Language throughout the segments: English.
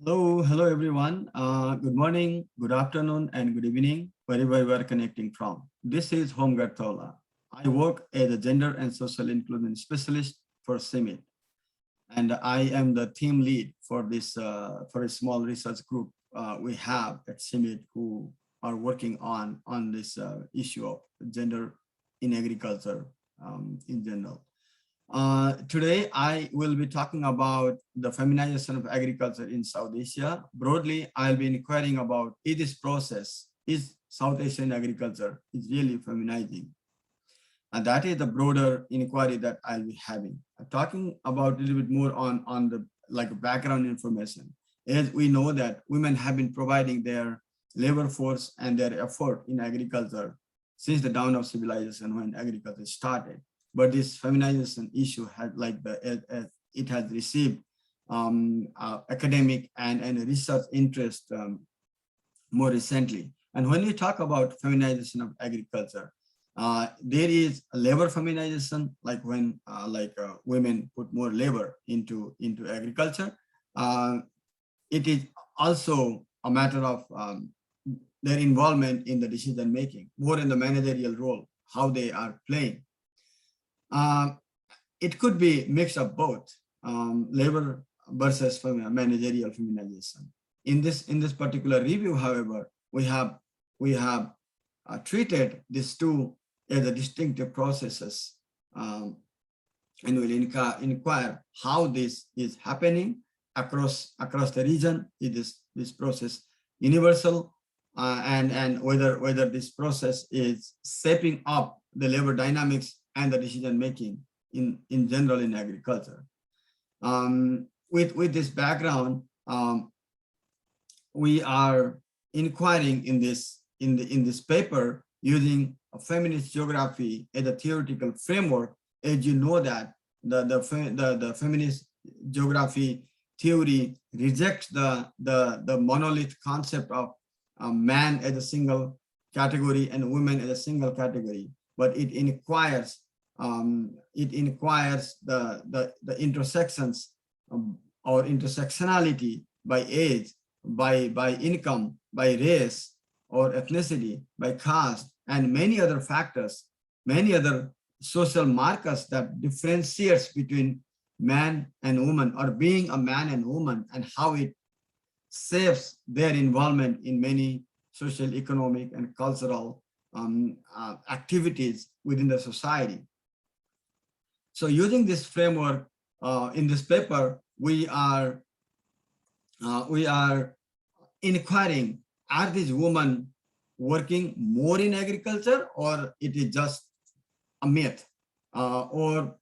Hello everyone. Good morning, good afternoon, and good evening, wherever you are connecting from. This is Home Gartaula. I work as a gender and social inclusion specialist for CIMMYT, and I am the team lead for this for a small research group we have at CIMMYT who are working on this issue of gender in agriculture in general. Today, I will be talking about the feminization of agriculture in South Asia. Broadly, I'll be inquiring about is this process, is South Asian agriculture is really feminizing? And that is the broader inquiry that I'll be having. Talking about a little bit more on the background information. As we know that women have been providing their labor force and their effort in agriculture since the dawn of civilization when agriculture started. But this feminization issue had it has received academic and research interest more recently. And when we talk about feminization of agriculture, there is labor feminization, like when women put more labor into agriculture. It is also a matter of their involvement in the decision making, more in the managerial role, how they are playing. It could be mix of both labor versus managerial feminization. In this particular review, however, we have treated these two as a distinctive processes, and will inquire how this is happening across the region. Is this process universal, and whether this process is shaping up the labor dynamics and the decision making in general in agriculture. With this background, we are inquiring in this paper using a feminist geography as a theoretical framework. As you know that the feminist geography theory rejects the monolith concept of man as a single category and women as a single category, but it inquires the intersections or intersectionality by age, by income, by race or ethnicity, by caste, and many other factors, many other social markers that differentiates between man and woman, or being a man and woman, and how it shapes their involvement in many social, economic, and cultural activities within the society. So using this framework in this paper, we are inquiring, are these women working more in agriculture, or it is just a myth, or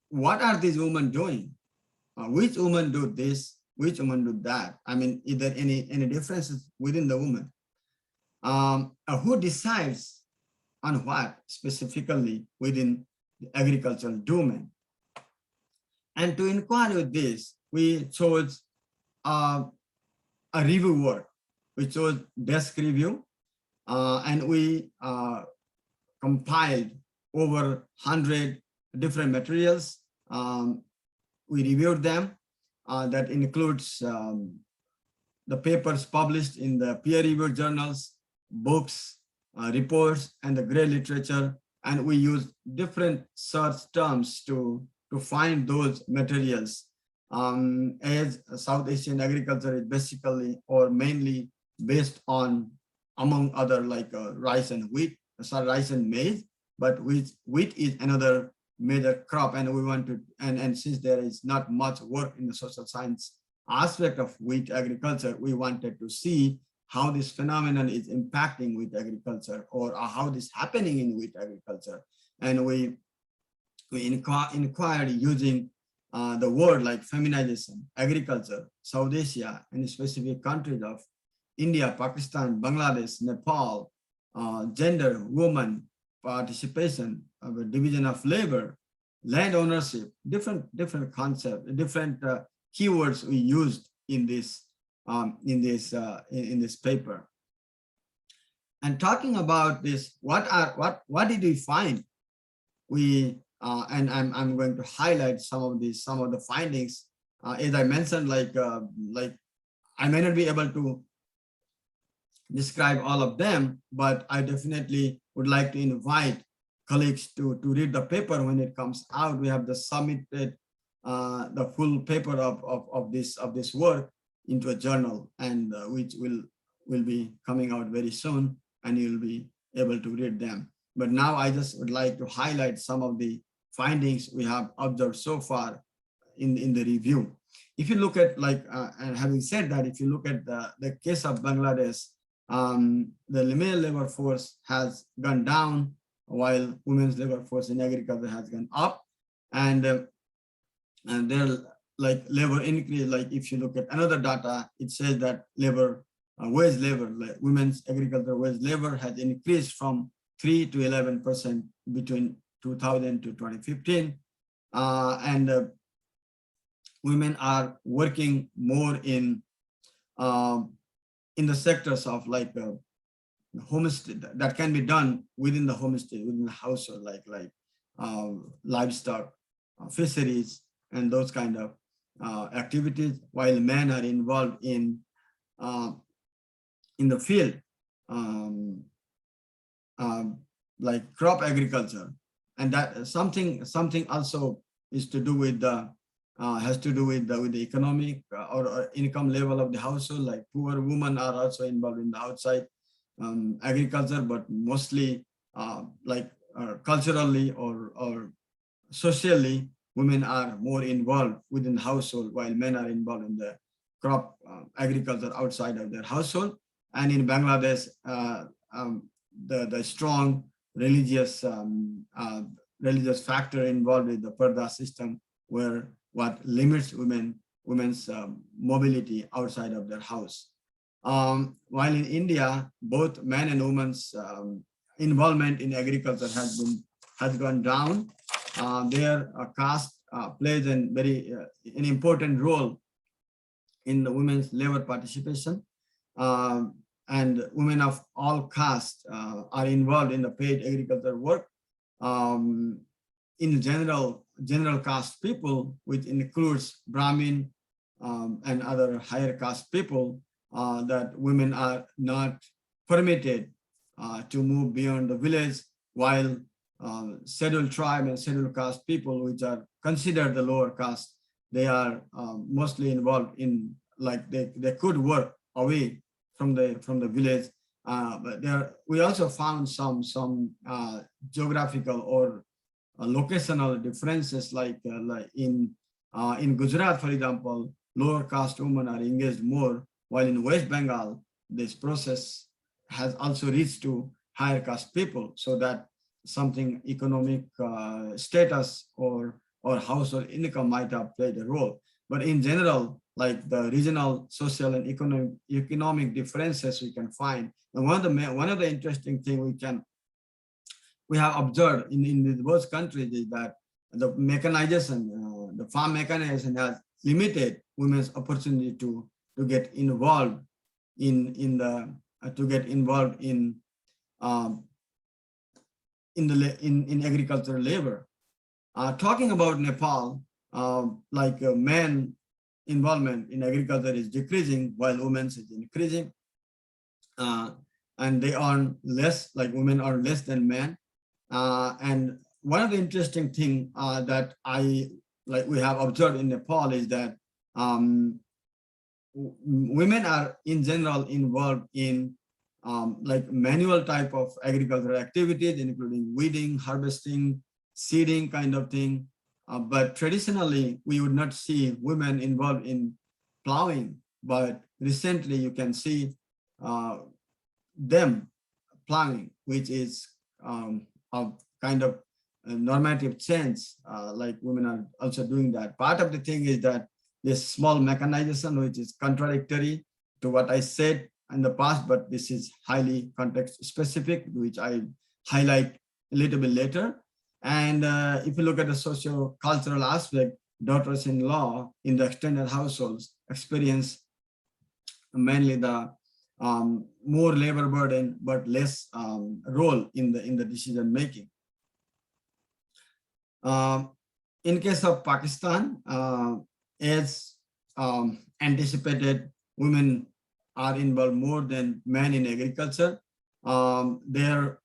what are these women doing? Which women do this, which women do that? I mean, is there any differences within the women? Who decides on what specifically within the agricultural domain? And to inquire with this, we chose a review work. We chose desk review, and we compiled over 100 different materials. We reviewed them. That includes the papers published in the peer-reviewed journals, books, reports, and the gray literature. And we use different search terms to find those materials. As South Asian agriculture is basically or mainly based on, among other, like rice and wheat, rice and maize, but wheat is another major crop, and we want to, and since there is not much work in the social science aspect of wheat agriculture, we wanted to see how this phenomenon is impacting wheat agriculture, or how this is happening in wheat agriculture. And we inquired using the word like feminization, agriculture, South Asia, and specific countries of India, Pakistan, Bangladesh, Nepal, gender, woman, participation, division of labor, land ownership, different concepts, different keywords we used in this paper. And talking about this, what did we find? We and I'm going to highlight some of the findings. As I mentioned, like I may not be able to describe all of them, but I definitely would like to invite colleagues to read the paper when it comes out. We have submitted the full paper of this work into a journal, and which will be coming out very soon, and you'll be able to read them. But now I just would like to highlight some of the findings we have observed so far in the review. If you look at and having said that, if you look at the case of Bangladesh, the male labor force has gone down while women's labor force in agriculture has gone up, and their labor increase. Like if you look at another data, it says that wage labor, like women's agriculture wage labor, has increased from 3 to 11% between 2000 to 2015, and women are working more in the sectors of homestay that can be done within the homestay, within the household, like livestock, fisheries, and those kind of activities, while men are involved in the field, like crop agriculture, and that something also is to do with the has to do with the economic or income level of the household. Like poor women are also involved in the outside agriculture, but mostly culturally or socially, women are more involved within the household, while men are involved in the crop agriculture outside of their household. And in Bangladesh, the strong religious factor involved with the Parda system, where what limits women's mobility outside of their house. While in India, both men and women's involvement in agriculture has gone down. Their caste plays an important role in the women's labor participation, and women of all castes are involved in the paid agriculture work. In general caste people, which includes Brahmin and other higher caste people, that women are not permitted to move beyond the village, while scheduled tribe and scheduled caste people, which are considered the lower caste, they are mostly involved in, they could work away from the village. But we also found some geographical or locational differences, like in Gujarat, for example, lower caste women are engaged more, while in West Bengal, this process has also reached to higher caste people, so that something economic status or household income might have played a role. But in general, like the regional, social, and economic differences we can find. And one of the interesting things we have observed in both countries is that the mechanization, the farm mechanization, has limited women's opportunity to get involved in agricultural labor. Talking about Nepal, men involvement in agriculture is decreasing while women's is increasing, and they earn less, like women earn less than men. And one of the interesting things that we have observed in Nepal is that women are in general involved in manual type of agricultural activities, including weeding, harvesting, seeding kind of thing. But traditionally, we would not see women involved in plowing, but recently you can see them plowing, which is a kind of a normative change, like women are also doing that. Part of the thing is that this small mechanization, which is contradictory to what I said in the past, but this is highly context specific, which I highlight a little bit later. And if you look at the socio-cultural aspect, daughters-in-law in the extended households experience mainly the more labor burden, but less role in the decision making. In case of Pakistan, as anticipated women are involved more than men in agriculture. Their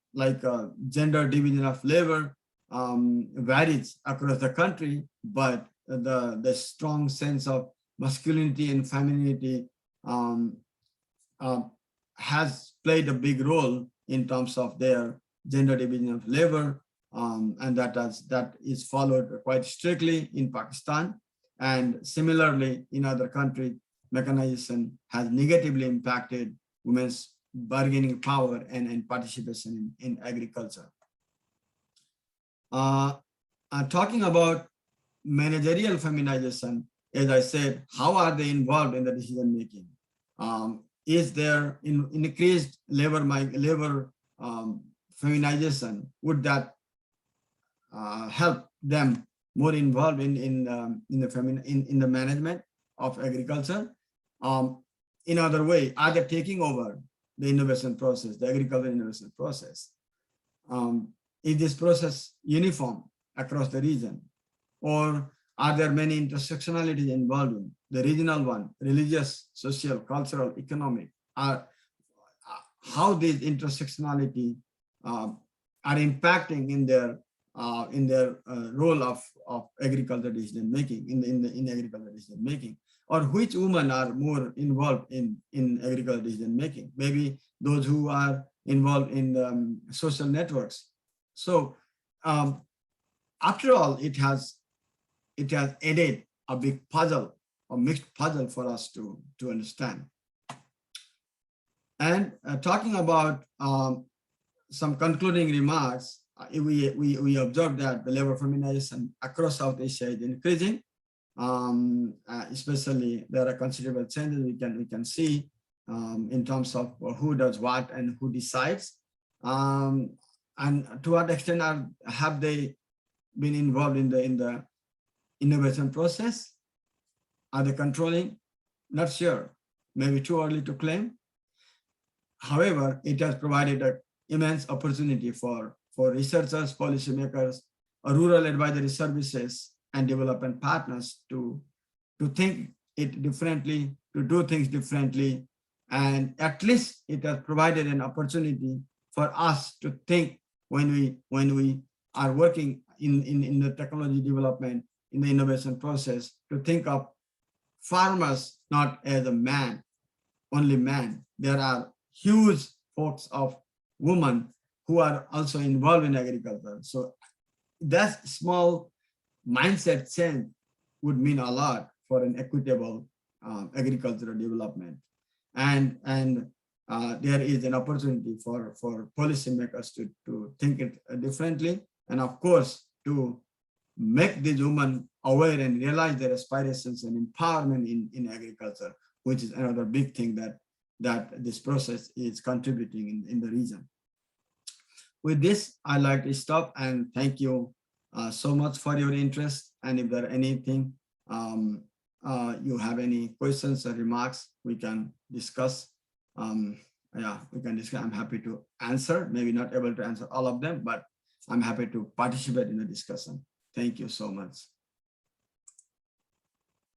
gender division of labor varies across the country, but the strong sense of masculinity and femininity um, uh, has played a big role in terms of their gender division of labor, and that is followed quite strictly in Pakistan. And similarly, in other countries, mechanization has negatively impacted women's bargaining power and participation in agriculture. Talking about managerial feminization, as I said, how are they involved in the decision making? Is there increased labor feminization? Would that help them more involved in the management of agriculture? In other way, are they taking over the innovation process, the agricultural innovation process? Is this process uniform across the region, or are there many intersectionalities involved in the regional one, religious, social, cultural, economic? How these intersectionality are impacting in their role of agricultural decision making in agricultural decision making, or which women are more involved in agricultural decision making? Maybe those who are involved in social networks. So after all, it has added a big puzzle, a mixed puzzle for us to understand. And talking about some concluding remarks, we observed that the labor feminization across South Asia is increasing. Especially, there are considerable changes we can see in terms of who does what and who decides. And to what extent have they been involved in the innovation process? Are they controlling? Not sure. Maybe too early to claim. However, it has provided an immense opportunity for researchers, policymakers, rural advisory services, and development partners to think it differently, to do things differently. And at least it has provided an opportunity for us to think when we are working in the technology development, in the innovation process, to think of farmers not as a man, only man. There are huge folks of women who are also involved in agriculture. So that small mindset change would mean a lot for an equitable agricultural development. And there is an opportunity for policymakers to think it differently, and of course to make these women aware and realize their aspirations and empowerment in agriculture, which is another big thing that this process is contributing in the region. With this, I'd like to stop and thank you so much for your interest. And if there are anything, you have any questions or remarks, we can discuss. Yeah, we can discuss. I'm happy to answer, maybe not able to answer all of them, but I'm happy to participate in the discussion. Thank you so much.